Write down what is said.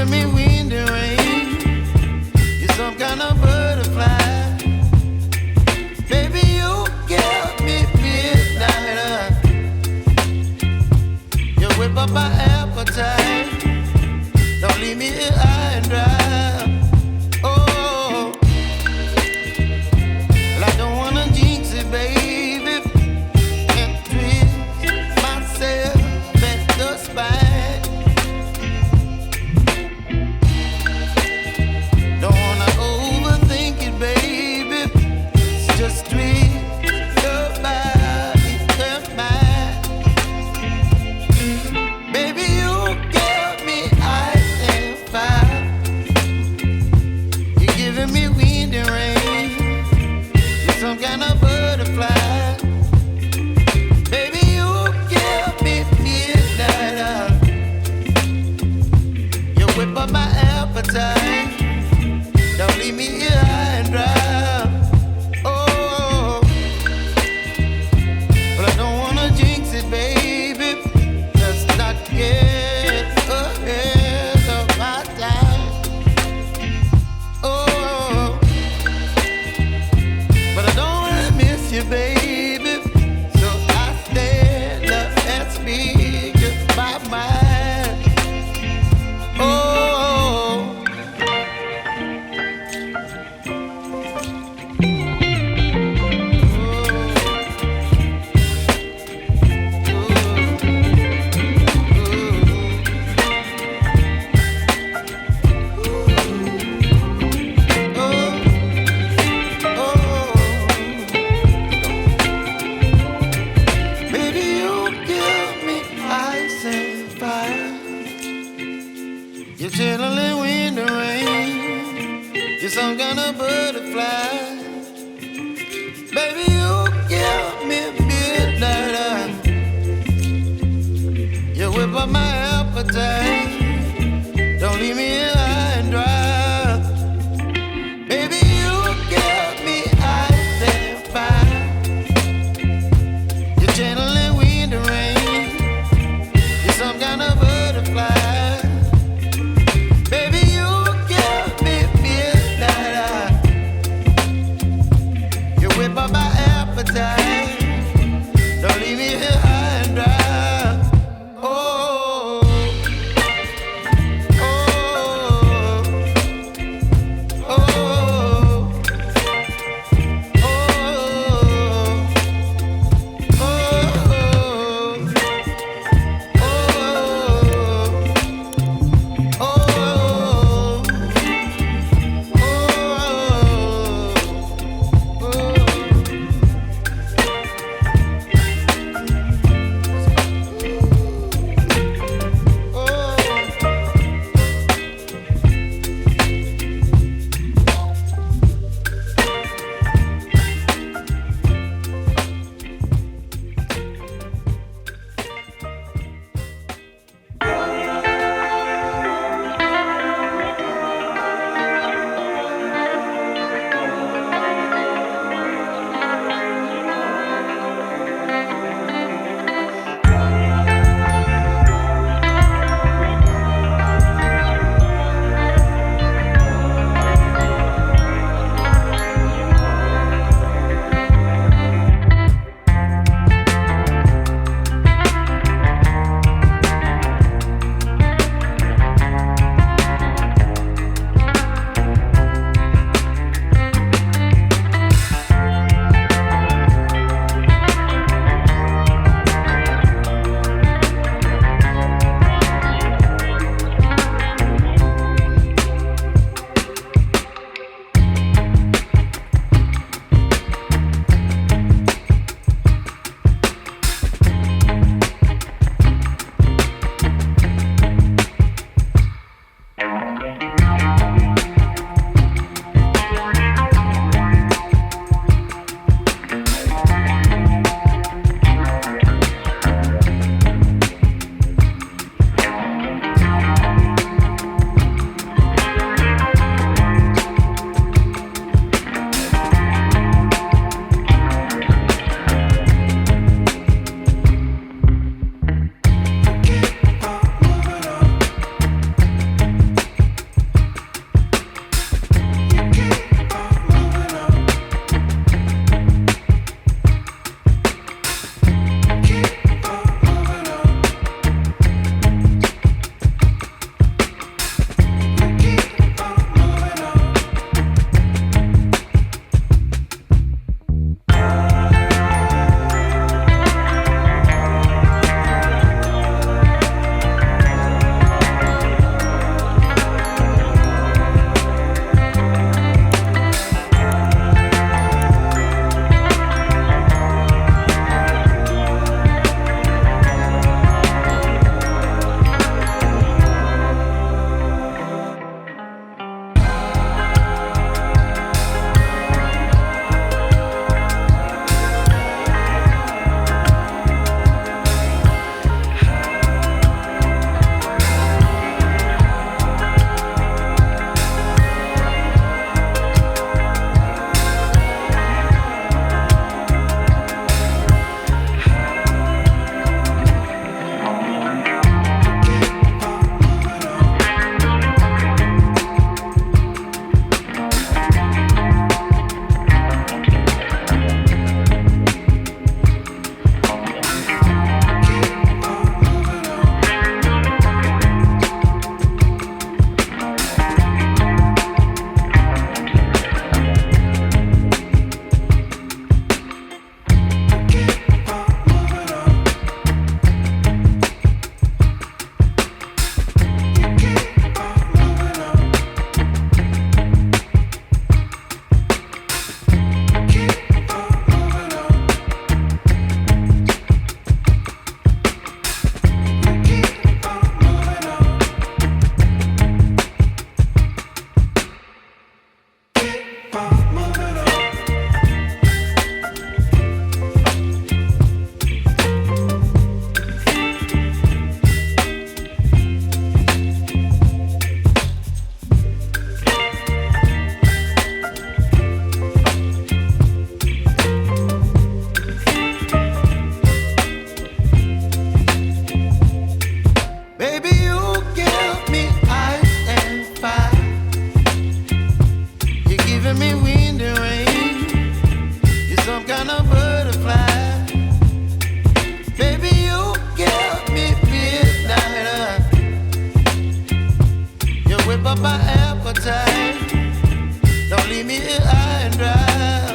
giving me wind and rain. You're some kind of butterfly. Baby, you give me midnight. You whip up my appetite. Don't leave me here high and dry. Oh, well, I don't wanna jinx it, baby, and twist myself at the spine. Don't wanna overthink it, baby. It's just twist your body and mine. Baby, you give me ice and fire. You're giving me wind and rain. You're some kind of butterfly. Baby, you give me midnight. You whip up my appetite. Don't leave me here high and dry. Oh, but I don't wanna jinx it, baby. Let's not get ahead of my time. Oh, but I don't wanna miss you, baby. So I stand up and speak my mind. Oh. Baby, you give me ice and fire. You're chilling wind and rain. You're some kind of butterfly. Baby, you give me midnight. You whip up my appetite. Don't leave me here high and dry. Baby, you give me ice and fire. You're channeling wind and rain. You're some kind of butterfly. Baby, you give me midnight. You whip up my appetite. Don't leave me here high and dry. Oh, up my appetite. Don't leave me here high and dry.